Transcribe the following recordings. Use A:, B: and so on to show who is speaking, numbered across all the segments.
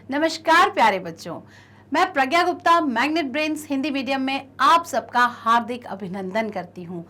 A: नमस्कार प्यारे बच्चों, मैं Pragya Gupta Magnet Brains Hindi medium में आप सबका हार्दिक अभिनंदन करती हूँ।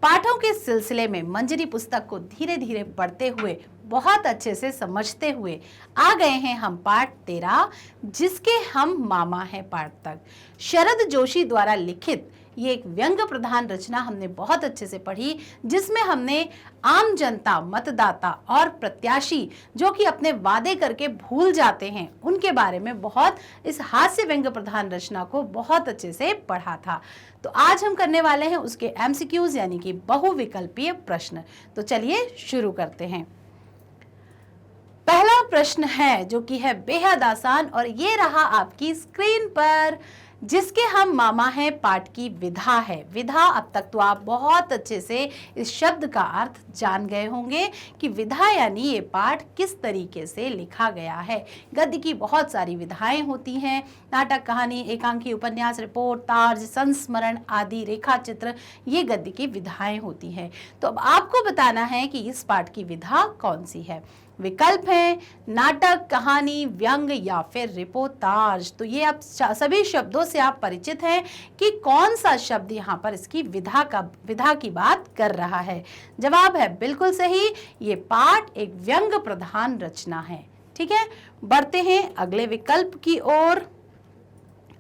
A: पाठों के सिलसिले में मंजरी पुस्तक को धीरे धीरे पढ़ते हुए बहुत अच्छे से समझते हुए आ गए हैं हम पाठ 13 जिसके हम मामा हैं पाठ तक। शरद जोशी द्वारा लिखित ये एक व्यंग प्रधान रचना हमने बहुत अच्छे से पढ़ी, जिसमें हमने आम जनता, मतदाता और प्रत्याशी जो कि अपने वादे करके भूल जाते हैं उनके बारे में बहुत इस हास्य व्यंग प्रधान रचना को बहुत अच्छे से पढ़ा था। तो आज हम करने वाले हैं उसके एमसीक्यूज यानी कि बहुविकल्पीय प्रश्न। तो चलिए शुरू करते हैं। पहला प्रश्न है जो कि है बेहद आसान और ये रहा आपकी स्क्रीन पर, जिसके हम मामा हैं पाठ की विधा है। विधा अब तक तो आप बहुत अच्छे से इस शब्द का अर्थ जान गए होंगे कि विधा यानी ये पाठ किस तरीके से लिखा गया है। गद्य की बहुत सारी विधाएं होती हैं, नाटक, कहानी, एकांकी, उपन्यास, रिपोर्ट, तार्ज, संस्मरण आदि रेखा चित्र, ये गद्य की विधाएं होती हैं। तो अब आपको बताना है कि इस पाठ की विधा कौन सी है। विकल्प है नाटक, कहानी, व्यंग या फिर रिपोर्टाज। तो ये आप सभी शब्दों से आप परिचित हैं कि कौन सा शब्द यहाँ पर इसकी विधा की बात कर रहा है। जवाब है बिल्कुल सही, ये पाठ एक व्यंग प्रधान रचना है। ठीक है, बढ़ते हैं अगले विकल्प की ओर।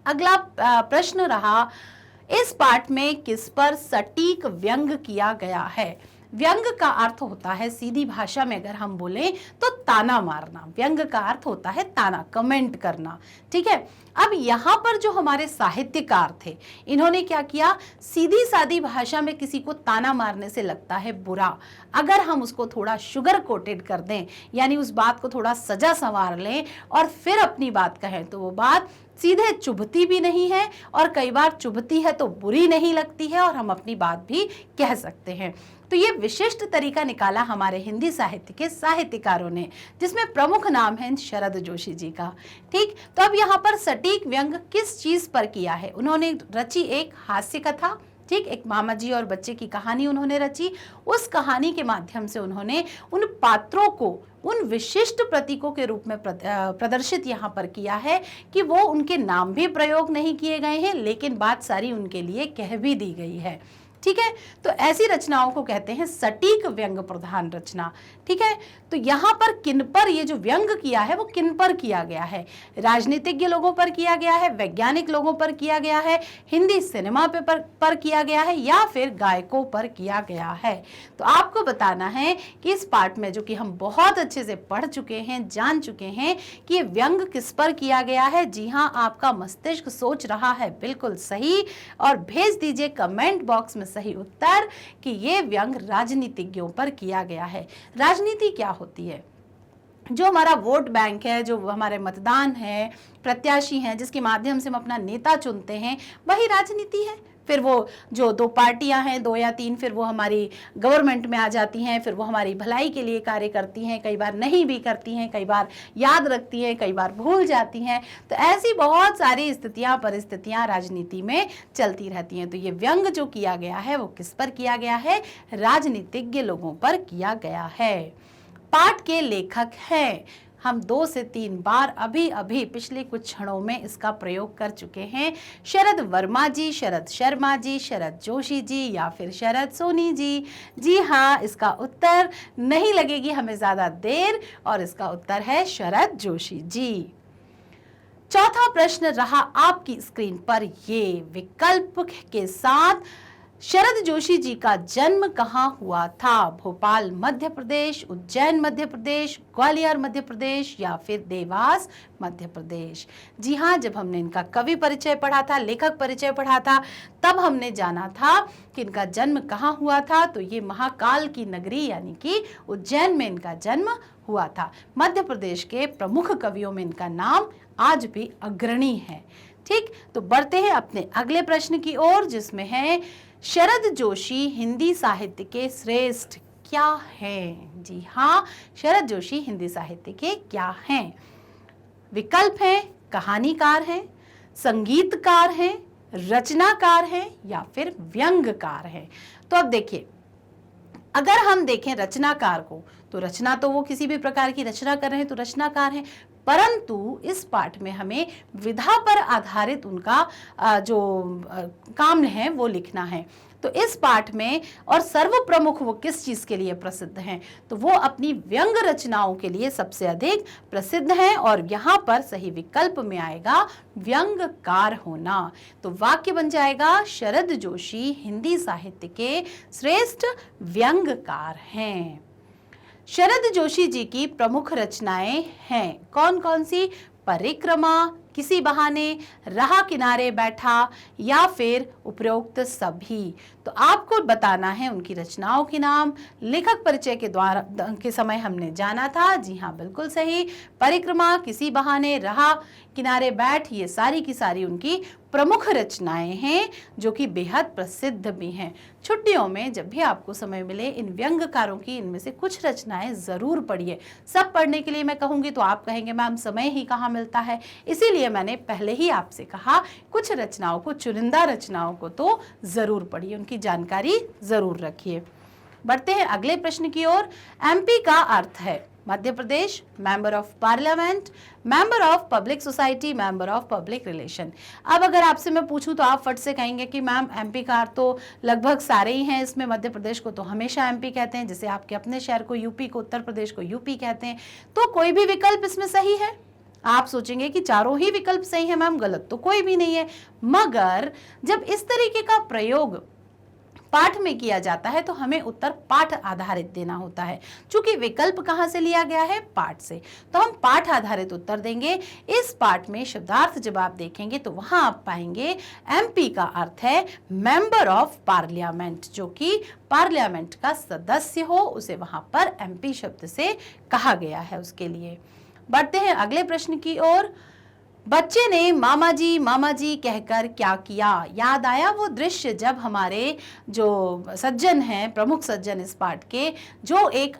A: अगला प्रश्न रहा, इस पाठ में किस पर सटीक व्यंग किया गया है। व्यंग का अर्थ होता है, सीधी भाषा में अगर हम बोलें तो ताना मारना। व्यंग का अर्थ होता है ताना, कमेंट करना। ठीक है, अब यहाँ पर जो हमारे साहित्यकार थे, इन्होंने क्या किया, सीधी सादी भाषा में किसी को ताना मारने से लगता है बुरा। अगर हम उसको थोड़ा शुगर कोटेड कर दें, यानी उस बात को थोड़ा सजा संवार लें और फिर अपनी बात कहें, तो वो बात सीधे चुभती भी नहीं है और कई बार चुभती है तो बुरी नहीं लगती है और हम अपनी बात भी कह सकते हैं। तो ये विशिष्ट तरीका निकाला हमारे हिंदी साहित्य के साहित्यकारों ने, जिसमें प्रमुख नाम है शरद जोशी जी का। ठीक, तो अब यहाँ पर सटीक व्यंग किस चीज पर किया है। उन्होंने रची एक हास्य कथा, ठीक, एक मामा जी और बच्चे की कहानी उन्होंने रची। उस कहानी के माध्यम से उन्होंने उन पात्रों को उन विशिष्ट प्रतीकों के रूप में प्रदर्शित यहाँ पर किया है कि वो उनके नाम भी प्रयोग नहीं किए गए हैं, लेकिन बात सारी उनके लिए कह भी दी गई है। ठीक है, तो ऐसी रचनाओं को कहते हैं सटीक व्यंग प्रधान रचना। ठीक है, तो यहाँ पर किन पर ये जो व्यंग किया है वो किन पर किया गया है। राजनीतिज्ञ लोगों पर किया गया है, वैज्ञानिक लोगों पर किया गया है, हिंदी सिनेमा पर किया गया है या फिर गायकों पर किया गया है। तो आपको बताना है कि इस पाठ में जो कि हम बहुत अच्छे से पढ़ चुके हैं, जान चुके हैं कि ये व्यंग किस पर किया गया है। जी हाँ, आपका मस्तिष्क सोच रहा है बिल्कुल सही, और भेज दीजिए कमेंट बॉक्स में सही उत्तर कि ये व्यंग राजनीतिज्ञों पर किया गया है। राजनीति क्या होती है? जो हमारा वोट बैंक है, जो हमारे मतदान है, प्रत्याशी हैं, जिसके माध्यम से हम अपना नेता चुनते हैं, वही राजनीति है। फिर वो जो दो पार्टियां हैं, दो या तीन, फिर वो हमारी गवर्नमेंट में आ जाती हैं, फिर वो हमारी भलाई के लिए कार्य करती हैं, कई बार नहीं भी करती हैं, कई बार याद रखती हैं, कई बार भूल जाती हैं। तो ऐसी बहुत सारी स्थितियां, परिस्थितियां राजनीति में चलती रहती हैं। तो ये व्यंग जो किया गया है वो किस पर किया गया है? राजनीतिज्ञ लोगों पर किया गया है। पाठ के लेखक हैं, हम 2 से 3 बार अभी पिछले कुछ क्षणों में इसका प्रयोग कर चुके हैं। शरद वर्मा जी, शरद शर्मा जी, शरद जोशी जी या फिर शरद सोनी जी। जी हाँ, इसका उत्तर नहीं लगेगी हमें ज्यादा देर, और इसका उत्तर है शरद जोशी जी। चौथा प्रश्न रहा आपकी स्क्रीन पर ये विकल्प के साथ, शरद जोशी जी का जन्म कहाँ हुआ था? भोपाल मध्य प्रदेश, उज्जैन मध्य प्रदेश, ग्वालियर मध्य प्रदेश या फिर देवास मध्य प्रदेश। जी हाँ, जब हमने इनका कवि परिचय पढ़ा था, लेखक परिचय पढ़ा था, तब हमने जाना था कि इनका जन्म कहाँ हुआ था। तो ये महाकाल की नगरी यानी कि उज्जैन में इनका जन्म हुआ था। मध्य प्रदेश के प्रमुख कवियों में इनका नाम आज भी अग्रणी है। ठीक, तो बढ़ते हैं अपने अगले प्रश्न की ओर, जिसमें है शरद जोशी हिंदी साहित्य के श्रेष्ठ क्या हैं? जी हाँ, शरद जोशी हिंदी साहित्य के क्या हैं? विकल्प हैं कहानीकार हैं, संगीतकार हैं, रचनाकार हैं या फिर व्यंगकार हैं। तो अब देखिए, अगर हम देखें रचनाकार को तो रचना तो वो किसी भी प्रकार की रचना कर रहे हैं तो रचनाकार हैं, परंतु इस पाठ में हमें विधा पर आधारित उनका जो काम है वो लिखना है। तो इस पाठ में और सर्व प्रमुख वो किस चीज के लिए प्रसिद्ध हैं, तो वो अपनी व्यंग रचनाओं के लिए सबसे अधिक प्रसिद्ध हैं, और यहाँ पर सही विकल्प में आएगा व्यंगकार होना। तो वाक्य बन जाएगा शरद जोशी हिंदी साहित्य के श्रेष्ठ व्यंगकार हैं। शरद जोशी जी की प्रमुख रचनाएं हैं कौन कौन सी? परिक्रमा, किसी बहाने, राह किनारे बैठा, या फिर उपरोक्त सभी। तो आपको बताना है उनकी रचनाओं के नाम। लेखक परिचय के समय हमने जाना था, जी हाँ बिल्कुल सही, परिक्रमा, किसी बहाने, राह किनारे बैठ, ये सारी की सारी उनकी प्रमुख रचनाएं हैं जो कि बेहद प्रसिद्ध भी हैं। छुट्टियों में जब भी आपको समय मिले इन व्यंग्यकारों की इनमें से कुछ रचनाएं जरूर पढ़िए। सब पढ़ने के लिए मैं कहूंगी तो आप कहेंगे मैम समय ही कहाँ मिलता है, इसीलिए मैंने पहले ही आपसे कहा कुछ रचनाओं को, चुनिंदा रचनाओं को तो जरूर पढ़िए, उनकी जानकारी जरूर रखिए। बढ़ते हैं अगले प्रश्न की ओर। एमपी का अर्थ है Madhya Pradesh, member of parliament, member of public society, member of public relation. अब अगर आपसे मैं पूछूं तो आप फट से कहेंगे कि मैम एमपी का अर्थ तो लगभग सारे ही हैं, इसमें मध्य प्रदेश को तो हमेशा एमपी कहते हैं, जैसे आपके अपने शहर को यूपी को, उत्तर प्रदेश को यूपी कहते हैं, तो कोई भी विकल्प इसमें सही है? आप सोचेंगे कि चारों ही विकल्प सही है मैम, गलत तो कोई भी नहीं है। मगर जब इस तरीके का प्रयोग पाठ में किया जाता है तो हमें उत्तर पाठ आधारित देना होता है। चूंकि विकल्प कहां से लिया गया है? पाठ से, तो हम पाठ आधारित उत्तर देंगे। इस पाठ में शब्दार्थ जब आप देखेंगे तो वहां आप पाएंगे एमपी का अर्थ है मेंबर ऑफ पार्लियामेंट, जो कि पार्लियामेंट का सदस्य हो, उसे वहां पर एमपी शब्द से कहा गया है उसके लिए। बढ़ते हैं अगले प्रश्न की ओर। बच्चे ने मामा जी कहकर क्या किया? याद आया वो दृश्य जब हमारे जो सज्जन हैं, प्रमुख सज्जन इस पाठ के, जो एक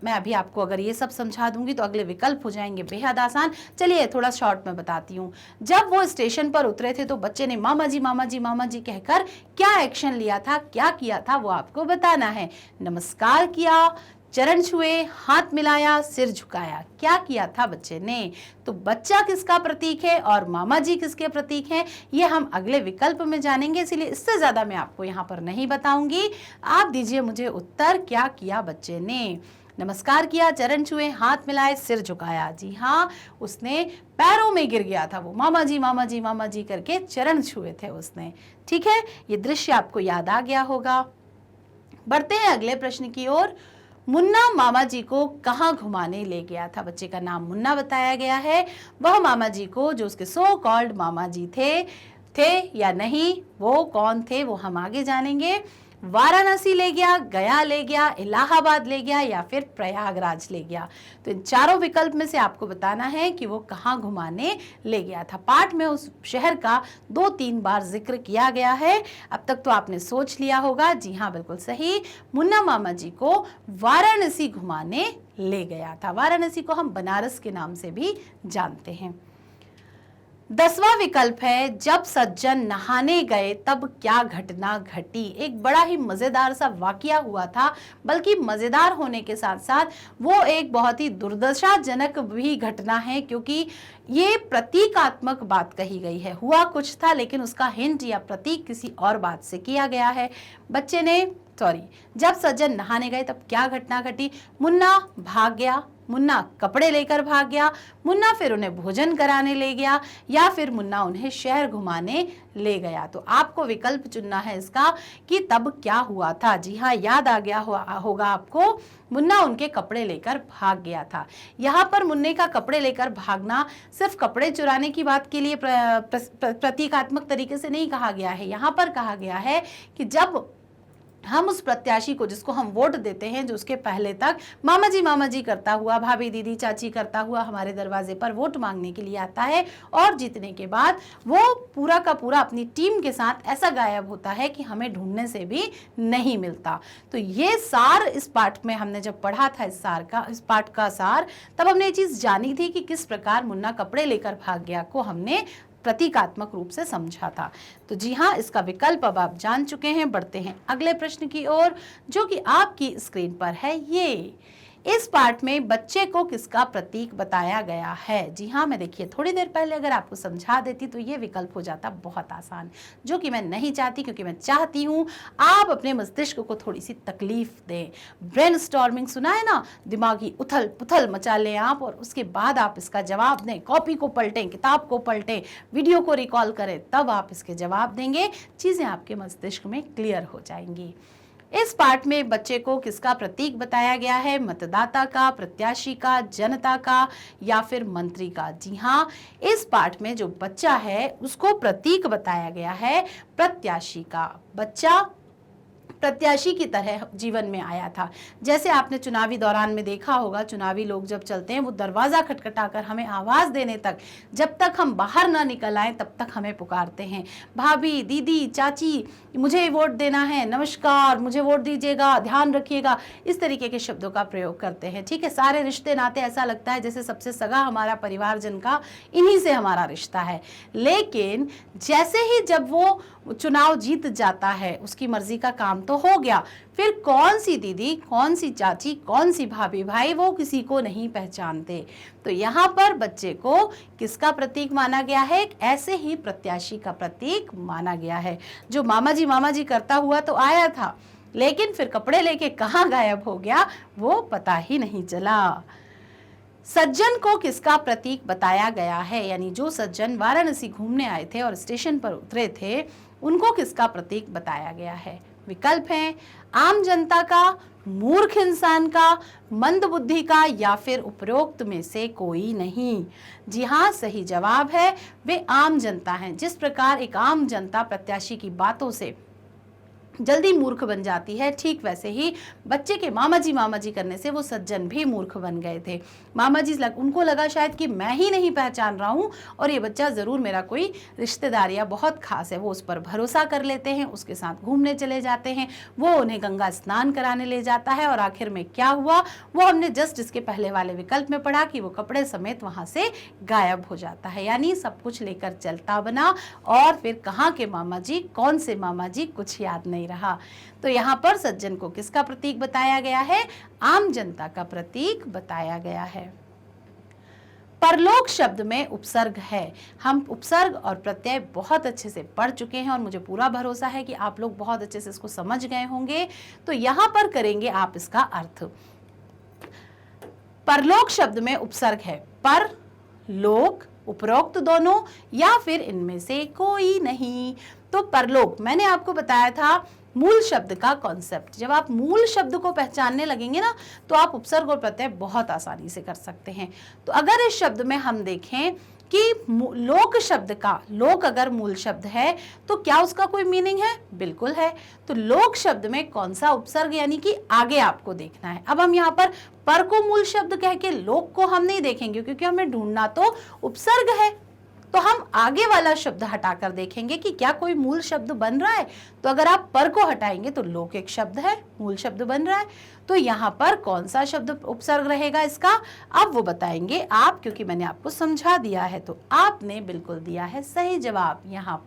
A: मैं अभी आपको अगर ये सब समझा दूंगी तो अगले विकल्प हो जाएंगे बेहद आसान। चलिए थोड़ा शॉर्ट में बताती हूँ। जब वो स्टेशन पर उतरे थे तो बच्चे ने मामा जी कहकर क्या एक्शन लिया था, क्या किया था, वो आपको बताना है। नमस्कार किया, चरण छुए, हाथ मिलाया, सिर झुकाया, क्या किया था बच्चे ने? तो बच्चा किसका प्रतीक है और मामा जी किसके प्रतीक हैं, ये हम अगले विकल्प में जानेंगे, इसलिए इससे ज्यादा मैं आपको यहाँ पर नहीं बताऊंगी। आप दीजिए मुझे उत्तर, क्या किया बच्चे ने? नमस्कार किया, चरण छुए, हाथ मिलाए, सिर झुकाया। जी हाँ, उसने पैरों में गिर गया था, वो मामा जी करके चरण छुए थे उसने। ठीक है, ये दृश्य आपको याद आ गया होगा। बढ़ते हैं अगले प्रश्न की ओर। मुन्ना मामा जी को कहाँ घुमाने ले गया था? बच्चे का नाम मुन्ना बताया गया है। वह मामा जी को, जो उसके सो कॉल्ड मामा जी थे या नहीं, वो कौन थे वो हम आगे जानेंगे। वाराणसी ले गया, गया ले गया, इलाहाबाद ले गया, या फिर प्रयागराज ले गया। तो इन चारों विकल्प में से आपको बताना है कि वो कहाँ घुमाने ले गया था। पाठ में उस शहर का 2-3 बार जिक्र किया गया है। अब तक तो आपने सोच लिया होगा। जी हाँ बिल्कुल सही, मुन्ना मामा जी को वाराणसी घुमाने ले गया था। वाराणसी को हम बनारस के नाम से भी जानते हैं। 10वां विकल्प है जब सज्जन नहाने गए तब क्या घटना घटी? एक बड़ा ही मजेदार सा वाकया हुआ था, बल्कि मजेदार होने के साथ साथ वो एक बहुत ही दुर्दशाजनक भी घटना है, क्योंकि ये प्रतीकात्मक बात कही गई है। हुआ कुछ था लेकिन उसका हिंट या प्रतीक किसी और बात से किया गया है। जब सज्जन नहाने गए तब क्या घटना घटी? मुन्ना भाग गया, मुन्ना कपड़े लेकर भाग गया, मुन्ना फिर उन्हें भोजन कराने ले गया, या फिर मुन्ना उन्हें शहर घुमाने ले गया। तो आपको विकल्प चुनना है इसका कि तब क्या हुआ था। जी हाँ, याद आ गया होगा आपको, मुन्ना उनके कपड़े लेकर भाग गया था। यहाँ पर मुन्ने का कपड़े लेकर भागना सिर्फ कपड़े चुराने की बात के लिए प्रतीकात्मक तरीके से नहीं कहा गया है। यहाँ पर कहा गया है कि जब हम उस प्रत्याशी को, जिसको हम वोट देते हैं, जो उसके पहले तक मामा जी करता हुआ, भाभी दीदी चाची करता हुआ हमारे दरवाजे पर वोट मांगने के लिए आता है, और जीतने के बाद वो पूरा का पूरा अपनी टीम के साथ ऐसा गायब होता है कि हमें ढूंढने से भी नहीं मिलता। तो ये सार इस पाठ में हमने जब पढ़ा था, इस पाठ का सार, तब हमने ये चीज जानी थी कि किस प्रकार मुन्ना कपड़े लेकर भाग गया को हमने प्रतीकात्मक रूप से समझा था। तो जी हाँ, इसका विकल्प अब आप जान चुके हैं। बढ़ते हैं अगले प्रश्न की ओर, जो कि आपकी स्क्रीन पर है। इस पाठ में बच्चे को किसका प्रतीक बताया गया है? जी हाँ, मैं देखिए थोड़ी देर पहले अगर आपको समझा देती तो ये विकल्प हो जाता बहुत आसान, जो कि मैं नहीं चाहती, क्योंकि मैं चाहती हूँ आप अपने मस्तिष्क को थोड़ी सी तकलीफ दें। ब्रेनस्टॉर्मिंग सुना है ना, दिमागी उथल पुथल मचा लें आप और उसके बाद आप इसका जवाब दें। कॉपी को पलटें, किताब को पलटें, वीडियो को रिकॉल करें, तब आप इसके जवाब देंगे, चीजें आपके मस्तिष्क में क्लियर हो जाएंगी। इस पाठ में बच्चे को किसका प्रतीक बताया गया है? मतदाता का, प्रत्याशी का, जनता का या फिर मंत्री का? जी हाँ, इस पाठ में जो बच्चा है उसको प्रतीक बताया गया है प्रत्याशी का। बच्चा प्रत्याशी की तरह जीवन में आया था। जैसे आपने चुनावी दौरान में देखा होगा, चुनावी लोग जब चलते हैं वो दरवाजा खटखटाकर हमें आवाज देने तक, जब तक हम बाहर ना निकल आए तब तक हमें पुकारते हैं, भाभी, दीदी, चाची, मुझे वोट देना है, नमस्कार, मुझे वोट दीजिएगा, ध्यान रखिएगा, इस तरीके के शब्दों का प्रयोग करते हैं। ठीक है, सारे रिश्ते नाते ऐसा लगता है जैसे सबसे सगा हमारा परिवारजन का इन्हीं से हमारा रिश्ता है। लेकिन जैसे ही जब वो चुनाव जीत जाता है, उसकी मर्जी का काम तो हो गया, फिर कौन सी दीदी, कौन सी चाची, कौन सी भाभी भाई, वो किसी को नहीं पहचानते। तो यहाँ पर बच्चे को किसका प्रतीक माना गया है? एक ऐसे ही प्रत्याशी का प्रतीक माना गया है, जो मामा जी करता हुआ तो आया था, लेकिन फिर कपड़े लेके कहाँ गायब हो गया वो पता ही नहीं चला। सज्जन को किसका प्रतीक बताया गया है? यानी जो सज्जन वाराणसी घूमने आए थे और स्टेशन पर उतरे थे, उनको किसका प्रतीक बताया गया है? विकल्प हैं आम जनता का, मूर्ख इंसान का, मंदबुद्धि का या फिर उपरोक्त में से कोई नहीं। जी हाँ, सही जवाब है वे आम जनता हैं। जिस प्रकार एक आम जनता प्रत्याशी की बातों से जल्दी मूर्ख बन जाती है, ठीक वैसे ही बच्चे के मामा जी करने से वो सज्जन भी मूर्ख बन गए थे। मामा जी उनको लगा शायद कि मैं ही नहीं पहचान रहा हूँ और ये बच्चा ज़रूर मेरा कोई रिश्तेदार या बहुत खास है। वो उस पर भरोसा कर लेते हैं, उसके साथ घूमने चले जाते हैं, वो उन्हें गंगा स्नान कराने ले जाता है और आखिर में क्या हुआ वो हमने जस्ट इसके पहले वाले विकल्प में पढ़ा कि वो कपड़े समेत वहाँ से गायब हो जाता है। यानी सब कुछ लेकर चलता बना और फिर कहाँ के मामा जी, कौन से मामा जी, कुछ याद नहीं रहा। तो यहाँ पर सज्जन को किसका प्रतीक बताया गया है? आम जनता का प्रतीक बताया गया है। परलोक शब्द में उपसर्ग है। हम उपसर्ग और प्रत्यय बहुत अच्छे से पढ़ चुके हैं और मुझे पूरा भरोसा है कि आप लोग बहुत अच्छे से इसको समझ गए होंगे। तो यहाँ पर करेंगे आप इसका अर्थ। परलोक शब्द में उपसर्ग है पर, लोक, उपरोक्त दोनों या फिर इनमें से कोई नहीं। तो परलोक मैंने आपको बताया था मूल शब्द का कॉन्सेप्ट। जब आप मूल शब्द को पहचानने लगेंगे ना तो आप उपसर्ग और प्रत्यय बहुत आसानी से कर सकते हैं। तो अगर इस शब्द में हम देखें कि लोक शब्द का, लोक अगर मूल शब्द है तो क्या उसका कोई मीनिंग है? बिल्कुल है। तो लोक शब्द में कौन सा उपसर्ग यानी कि आगे आपको देखना है। अब हम यहाँ पर को मूल शब्द कह के लोक को हम नहीं देखेंगे, क्योंकि हमें ढूंढना तो उपसर्ग है। तो हम आगे वाला शब्द हटाकर देखेंगे कि क्या कोई मूल शब्द बन रहा है। तो अगर आप पर को हटाएंगे तो लोक एक शब्द है, मूल शब्द बन रहा है। तो यहाँ पर कौन सा शब्द उपसर्ग रहेगा इसका, अब वो बताएंगे आप, क्योंकि मैंने आपको समझा दिया है। तो आपने बिल्कुल दिया है सही जवाब। यहाँ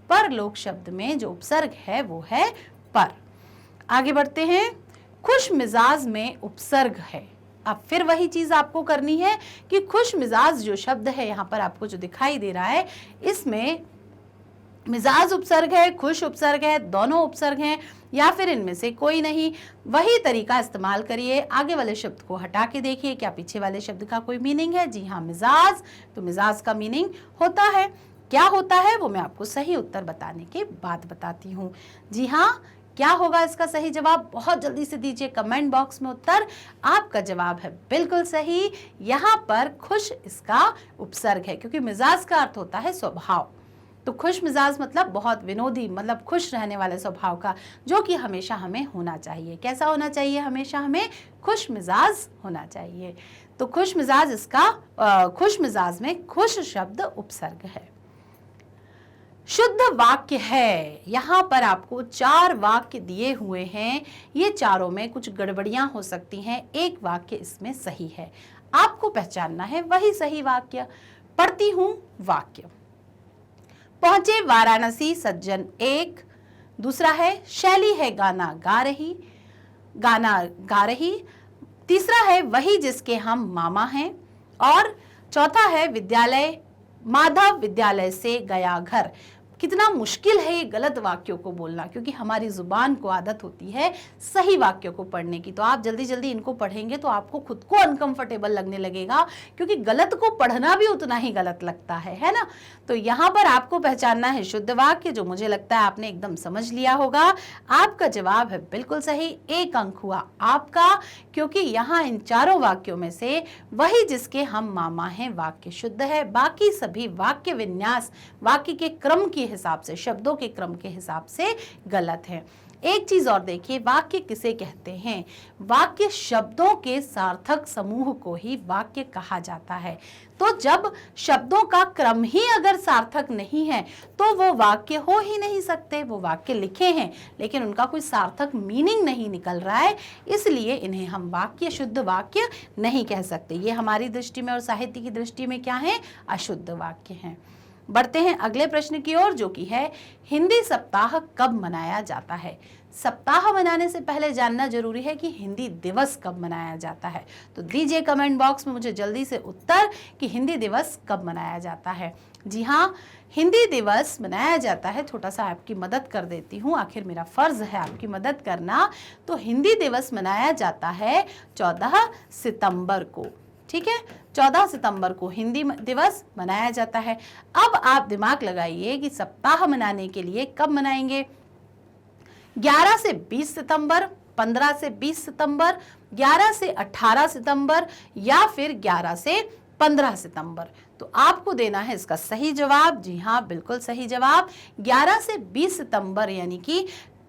A: पर लोक शब्द में जो उपसर्ग है वो है पर। आगे बढ़ते हैं। खुश मिजाज में उपसर्ग है। अब फिर वही चीज आपको करनी है कि खुश मिजाज जो शब्द है यहाँ पर आपको जो दिखाई दे रहा है, इसमें मिजाज उपसर्ग है, खुश उपसर्ग है, दोनों उपसर्ग हैं या फिर इनमें से कोई नहीं। वही तरीका इस्तेमाल करिए, आगे वाले शब्द को हटा के देखिए क्या पीछे वाले शब्द का कोई मीनिंग है। जी हाँ, मिजाज, तो मिजाज का मीनिंग होता है, क्या होता है वो मैं आपको सही उत्तर बताने के बाद बताती हूँ। जी हाँ, क्या होगा इसका सही जवाब? बहुत जल्दी से दीजिए कमेंट बॉक्स में उत्तर। आपका जवाब है बिल्कुल सही। यहाँ पर खुश इसका उपसर्ग है, क्योंकि मिजाज का अर्थ होता है स्वभाव। तो खुश मिजाज मतलब बहुत विनोदी, मतलब खुश रहने वाले स्वभाव का, जो कि हमेशा हमें होना चाहिए। कैसा होना चाहिए? हमेशा हमें खुश मिजाज होना चाहिए। तो खुश मिजाज इसका खुश मिजाज में खुश शब्द उपसर्ग है। शुद्ध वाक्य है। यहाँ पर आपको 4 वाक्य दिए हुए हैं। ये चारों में कुछ गड़बड़ियां हो सकती हैं, एक वाक्य इसमें सही है, आपको पहचानना है वही सही वाक्य। पढ़ती हूं वाक्य। पहुंचे वाराणसी सज्जन 1। दूसरा है शैली है गाना गा रही। तीसरा है वही जिसके हम मामा हैं, और चौथा है विद्यालय, माधव विद्यालय से गया घर। कितना मुश्किल है ये गलत वाक्यों को बोलना, क्योंकि हमारी जुबान को आदत होती है सही वाक्यों को पढ़ने की। तो आप जल्दी जल्दी इनको पढ़ेंगे तो आपको खुद को अनकंफर्टेबल लगने लगेगा, क्योंकि गलत को पढ़ना भी उतना ही गलत लगता है ना। तो यहाँ पर आपको पहचानना है शुद्ध वाक्य, जो मुझे लगता है आपने एकदम समझ लिया होगा। आपका जवाब है बिल्कुल सही, 1 अंक हुआ आपका, क्योंकि यहाँ इन चारों वाक्यों में से वही जिसके हम मामा हैं वाक्य शुद्ध है। बाकी सभी वाक्य विन्यास, वाक्य के क्रम के हिसाब से, शब्दों के क्रम के हिसाब से गलत है। एक चीज और देखिए, वाक्य किसे कहते हैं? वाक्य शब्दों के सार्थक समूह को ही वाक्य कहा जाता है। तो जब शब्दों का क्रम ही अगर सार्थक नहीं है तो वो वाक्य हो ही नहीं सकते। वो वाक्य लिखे हैं लेकिन उनका कोई सार्थक मीनिंग नहीं निकल रहा है, इसलिए इन्हें हम वाक्य, शुद्ध वाक्य नहीं कह सकते। ये हमारी दृष्टि में और साहित्य की दृष्टि में क्या है? अशुद्ध वाक्य हैं। बढ़ते हैं अगले प्रश्न की ओर, जो कि है हिंदी सप्ताह कब मनाया जाता है? सप्ताह मनाने से पहले जानना जरूरी है कि हिंदी दिवस कब मनाया जाता है। तो दीजिए कमेंट बॉक्स में मुझे जल्दी से उत्तर कि हिंदी दिवस कब मनाया जाता है। जी हाँ, हिंदी दिवस मनाया जाता है, थोड़ा सा आपकी मदद कर देती हूँ, आखिर मेरा फर्ज है आपकी मदद करना। तो हिंदी दिवस मनाया जाता है 14 सितंबर को। ठीक है, 14 सितंबर को हिंदी दिवस मनाया जाता है। अब आप दिमाग लगाइए कि सप्ताह मनाने के लिए कब मनाएंगे? 11 से 20 सितंबर, 15 से 20 सितंबर, 11 से 18 सितंबर, या फिर 11 से 15 सितंबर। तो आपको देना है इसका सही जवाब। जी हाँ, बिल्कुल सही जवाब 11 से 20 सितंबर, यानी कि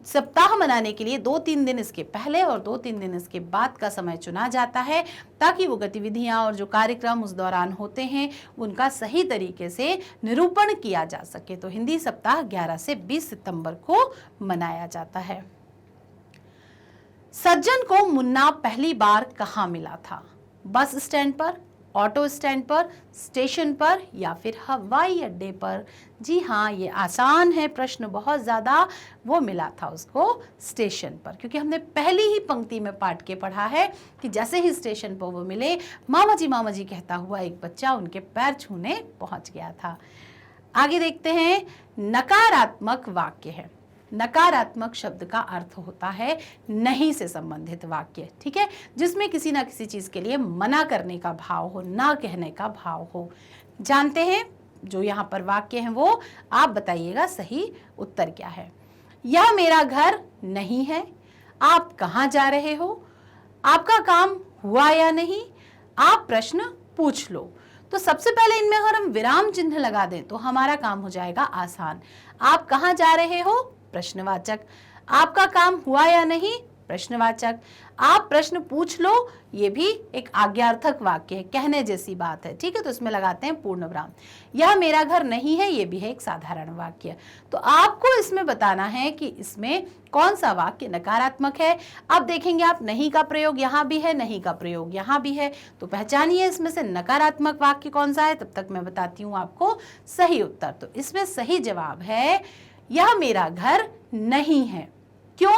A: सप्ताह मनाने के लिए 2-3 दिन इसके पहले और 2-3 दिन इसके बाद का समय चुना जाता है, ताकि वो गतिविधियां और जो कार्यक्रम उस दौरान होते हैं उनका सही तरीके से निरूपण किया जा सके। तो हिंदी सप्ताह 11 से 20 सितंबर को मनाया जाता है। सज्जन को मुन्ना पहली बार कहाँ मिला था? बस स्टैंड पर, ऑटो स्टैंड पर, स्टेशन पर, या फिर हवाई अड्डे पर? जी हाँ, ये आसान है प्रश्न बहुत ज़्यादा। वो मिला था उसको स्टेशन पर, क्योंकि हमने पहली ही पंक्ति में पाठ के पढ़ा है कि जैसे ही स्टेशन पर वो मिले, मामा जी कहता हुआ एक बच्चा उनके पैर छूने पहुंच गया था। आगे देखते हैं, नकारात्मक वाक्य है। नकारात्मक शब्द का अर्थ होता है नहीं से संबंधित वाक्य, ठीक है, जिसमें किसी ना किसी चीज के लिए मना करने का भाव हो, ना कहने का भाव हो। जानते हैं जो यहाँ पर वाक्य हैं वो आप बताइएगा सही उत्तर क्या है। यह मेरा घर नहीं है, आप कहाँ जा रहे हो, आपका काम हुआ या नहीं, आप प्रश्न पूछ लो। तो सबसे पहले इनमें अगर हम विराम चिन्ह लगा दें तो हमारा काम हो जाएगा आसान। आप कहाँ जा रहे हो, प्रश्नवाचक। आपका काम हुआ या नहीं, प्रश्नवाचक। आप प्रश्न पूछ लो, ये भी एक आज्ञार्थक वाक्य है, कहने जैसी बात है, ठीक है, तो इसमें लगाते हैं पूर्ण विराम। यह मेरा घर नहीं है, ये भी है एक साधारण वाक्य। तो आपको इसमें बताना है कि इसमें कौन सा वाक्य नकारात्मक है। अब देखेंगे आप, नहीं का प्रयोग यहाँ भी है, नहीं का प्रयोग यहाँ भी है, तो पहचानिए इसमें से नकारात्मक वाक्य कौन सा है। तब तक मैं बताती हूँ आपको सही उत्तर। तो इसमें सही जवाब है यह मेरा घर नहीं है। क्यों?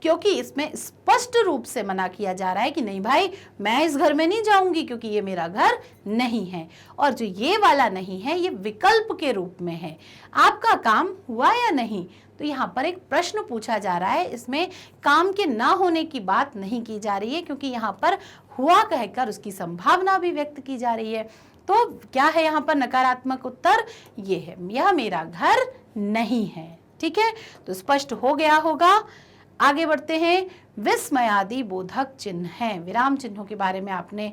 A: क्योंकि इसमें स्पष्ट रूप से मना किया जा रहा है कि नहीं भाई, मैं इस घर में नहीं जाऊंगी क्योंकि ये मेरा घर नहीं है। और जो ये वाला नहीं है, ये विकल्प के रूप में है। आपका काम हुआ या नहीं, तो यहाँ पर एक प्रश्न पूछा जा रहा है। इसमें काम के ना होने की बात नहीं की जा रही है, क्योंकि यहाँ पर हुआ कहकर उसकी संभावना भी व्यक्त की जा रही है। तो क्या है यहाँ पर नकारात्मक उत्तर? ये है, यह मेरा घर नहीं है। ठीक है, तो स्पष्ट हो गया होगा। आगे बढ़ते हैं, विस्मयादि बोधक चिन्ह हैं। विराम चिन्हों के बारे में आपने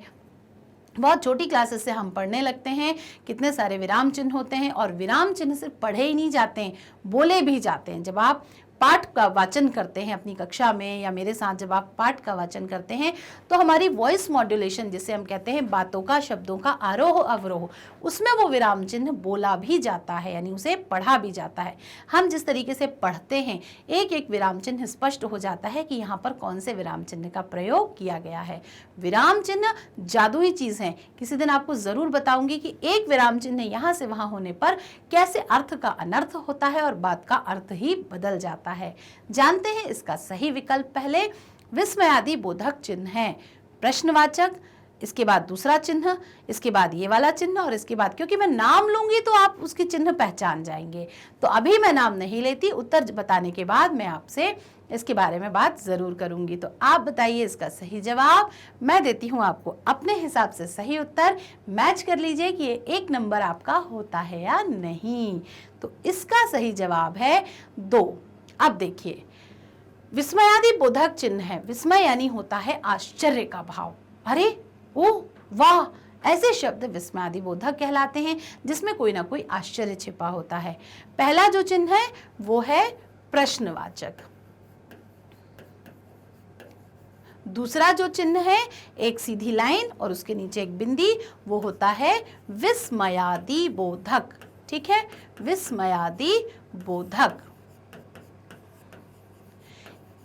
A: बहुत छोटी क्लासेस से हम पढ़ने लगते हैं कितने सारे विराम चिन्ह होते हैं, और विराम चिन्ह सिर्फ पढ़े ही नहीं जाते हैं, बोले भी जाते हैं। जब आप पाठ का वाचन करते हैं अपनी कक्षा में, या मेरे साथ जब आप पाठ का वाचन करते हैं, तो हमारी वॉइस मॉड्यूलेशन जिसे हम कहते हैं बातों का, शब्दों का आरोह अवरोह, उसमें वो विराम चिन्ह बोला भी जाता है, यानी उसे पढ़ा भी जाता है। हम जिस तरीके से पढ़ते हैं, एक एक विराम चिन्ह स्पष्ट हो जाता है कि यहाँ पर कौन से विराम चिन्ह का प्रयोग किया गया है। विराम चिन्ह जादुई चीज है। किसी दिन आपको जरूर बताऊंगी कि एक विराम चिन्ह यहाँ से वहां होने पर कैसे अर्थ का अनर्थ होता है और बात का अर्थ ही बदल जाता है। जानते हैं इसका सही विकल्प पहले विस्मयादि बोधक चिन्ह है। प्रश्नवाचक, इसके बाद दूसरा चिन्ह, इसके बाद ये वाला चिन्ह और इसके बाद, क्योंकि मैं नाम लूंगी तो आप उसके चिन्ह पहचान जाएंगे। तो अभी मैं नाम नहीं लेती, उत्तर बताने के बाद मैं आपसे इसके बारे में बात जरूर करूंगी। तो आप बताइए इसका सही जवाब। मैं देती हूं आपको अपने हिसाब से सही उत्तर, मैच कर लीजिए कि ये 1 नंबर आपका होता है या नहीं। तो इसका सही जवाब है 2। अब देखिए, विस्मयादि बोधक चिन्ह है। विस्मय यानी होता है आश्चर्य का भाव। अरे, ओह, वाह, ऐसे शब्द विस्मयादि बोधक कहलाते हैं जिसमें कोई ना कोई आश्चर्य छिपा होता है। पहला जो चिन्ह है वो है प्रश्नवाचक। दूसरा जो चिन्ह है, एक सीधी लाइन और उसके नीचे एक बिंदी, वो होता है विस्मयादि बोधक। ठीक है, विस्मयादि बोधक।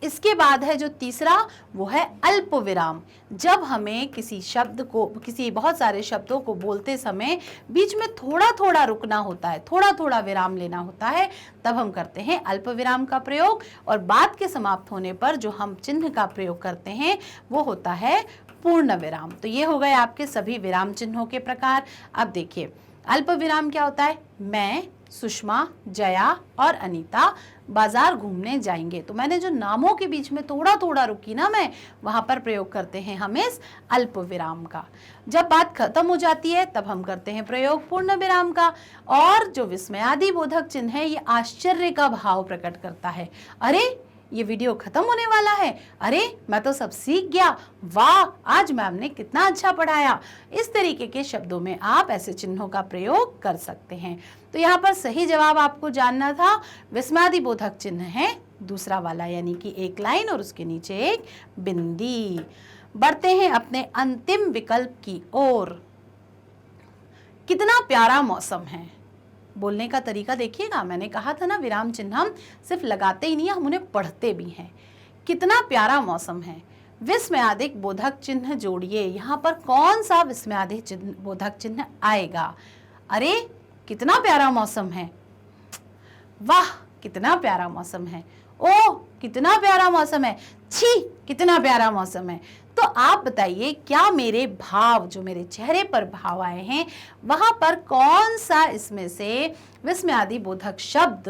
A: इसके बाद है जो तीसरा, वो है अल्प विराम। जब हमें किसी शब्द को, किसी बहुत सारे शब्दों को बोलते समय बीच में थोड़ा थोड़ा रुकना होता है, थोड़ा थोड़ा विराम लेना होता है, तब हम करते हैं अल्प विराम का प्रयोग। और बात के समाप्त होने पर जो हम चिन्ह का प्रयोग करते हैं वो होता है पूर्ण विराम। तो ये हो गए आपके सभी विराम चिन्हों के प्रकार। अब देखिए, अल्प विराम क्या होता है? मैं, सुषमा, जया और अनीता बाजार घूमने जाएंगे। तो मैंने जो नामों के बीच में थोड़ा थोड़ा रुकी ना, मैं वहां पर प्रयोग करते हैं हम इस अल्प विराम का। जब बात खत्म हो जाती है तब हम करते हैं प्रयोग पूर्ण विराम का। और जो विस्मयादि बोधक चिन्ह है, ये आश्चर्य का भाव प्रकट करता है। अरे, ये वीडियो खत्म होने वाला है, अरे मैं तो सब सीख गया, वाह, आज मैम ने कितना अच्छा पढ़ाया। इस तरीके के शब्दों में आप ऐसे चिन्हों का प्रयोग कर सकते हैं। तो यहाँ पर सही जवाब आपको जानना था, विस्मयादि बोधक चिन्ह है दूसरा वाला, यानी कि एक लाइन और उसके नीचे एक बिंदी। बढ़ते हैं अपने अंतिम विकल्प की ओर। कितना प्यारा मौसम है। बोलने का तरीका देखिएगा, मैंने कहा था ना, विराम चिन्ह हम सिर्फ लगाते ही नहीं है, हम उन्हें पढ़ते भी हैं। कितना प्यारा मौसम है। विस्मयादिक बोधक चिन्ह जोड़िए। यहाँ पर कौन सा विस्मयादिक बोधक चिन्ह आएगा? अरे, कितना प्यारा मौसम है, वाह, कितना प्यारा मौसम है, ओह, कितना प्यारा मौसम है, छी, कितना प्यारा मौसम है। तो आप बताइए, क्या मेरे भाव, जो मेरे चेहरे पर भाव आए हैं, वहां पर कौन सा इसमें से विस्मयादि बोधक शब्द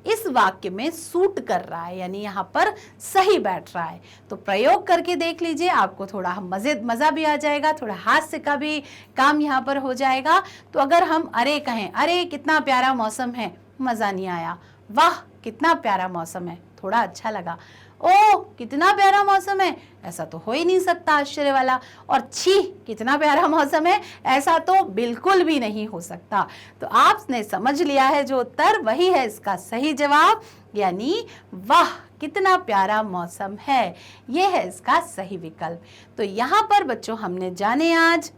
A: इस वाक्य में सूट कर रहा है, यानी यहाँ पर सही बैठ रहा है? तो प्रयोग करके देख लीजिए, आपको थोड़ा मजा भी आ जाएगा, थोड़ा हास्य का भी काम यहाँ पर हो जाएगा। तो अगर हम अरे कहें, अरे कितना प्यारा मौसम है, मजा नहीं आया। वाह, कितना प्यारा मौसम है, थोड़ा अच्छा लगा। ओह, कितना प्यारा मौसम है, ऐसा तो हो ही नहीं सकता, आश्चर्य वाला। और छी, कितना प्यारा मौसम है, ऐसा तो बिल्कुल भी नहीं हो सकता। तो आपने समझ लिया है, जो उत्तर वही है इसका सही जवाब, यानी वाह, कितना प्यारा मौसम है, ये है इसका सही विकल्प। तो यहाँ पर बच्चों हमने जाने आज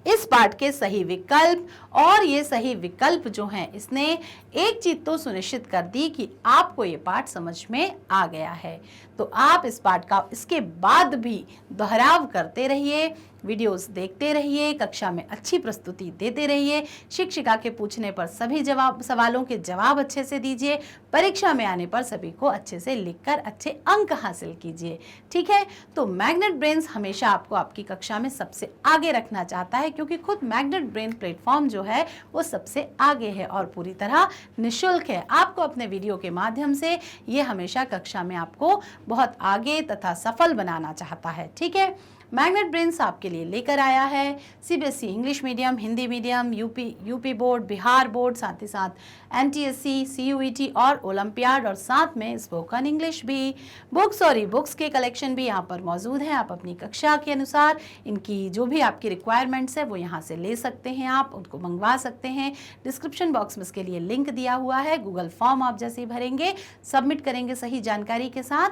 A: इस पाठ के सही विकल्प, और ये सही विकल्प जो हैं, इसने एक चीज तो सुनिश्चित कर दी कि आपको ये पाठ समझ में आ गया है। तो आप इस पाठ का इसके बाद भी दोहराव करते रहिए, वीडियोस देखते रहिए, कक्षा में अच्छी प्रस्तुति देते रहिए, शिक्षिका के पूछने पर सभी सवालों के जवाब अच्छे से दीजिए, परीक्षा में आने पर सभी को अच्छे से लिखकर अच्छे अंक हासिल कीजिए। ठीक है, तो मैग्नेट ब्रेन्स हमेशा आपको आपकी कक्षा में सबसे आगे रखना चाहता है, क्योंकि खुद मैग्नेट ब्रेन प्लेटफॉर्म जो है वो सबसे आगे है और पूरी तरह निःशुल्क है। आपको अपने वीडियो के माध्यम से ये हमेशा कक्षा में आपको बहुत आगे तथा सफल बनाना चाहता है। ठीक है, मैग्नेट ब्रेन्स आपके लिए लेकर आया है CBSE English medium, Hindi medium, UP board, Bihar board, साथ ही साथ एनटीएससी, सीयूईटी और ओलंपियाड, और साथ में स्पोकन इंग्लिश भी। बुक्स और ई बुक्स के कलेक्शन भी यहाँ पर मौजूद हैं। आप अपनी कक्षा के अनुसार इनकी जो भी आपकी रिक्वायरमेंट्स है वो यहाँ से ले सकते हैं, आप उनको मंगवा सकते हैं। डिस्क्रिप्शन बॉक्स में इसके लिए लिंक दिया हुआ है। गूगल फॉर्म आप जैसे ही भरेंगे, सबमिट करेंगे सही जानकारी के साथ,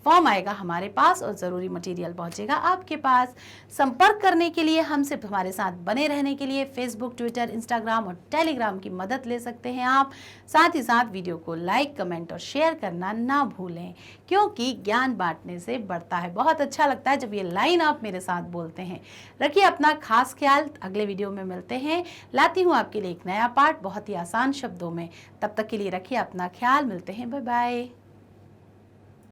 A: फॉर्म आएगा हमारे पास और ज़रूरी मटेरियल पहुंचेगा आपके पास। संपर्क करने के लिए, हमसे हमारे साथ बने रहने के लिए फेसबुक, ट्विटर, इंस्टाग्राम और टेलीग्राम की मदद ले सकते हैं आप। साथ ही साथ वीडियो को लाइक, कमेंट और शेयर करना ना भूलें, क्योंकि ज्ञान बांटने से बढ़ता है। बहुत अच्छा लगता है जब ये लाइन आप मेरे साथ बोलते हैं। रखिए अपना खास ख्याल, अगले वीडियो में मिलते हैं। लाती हूँ आपके लिए एक नया पाठ बहुत ही आसान शब्दों में। तब तक के लिए रखिए अपना ख्याल, मिलते हैं, बाय बाय।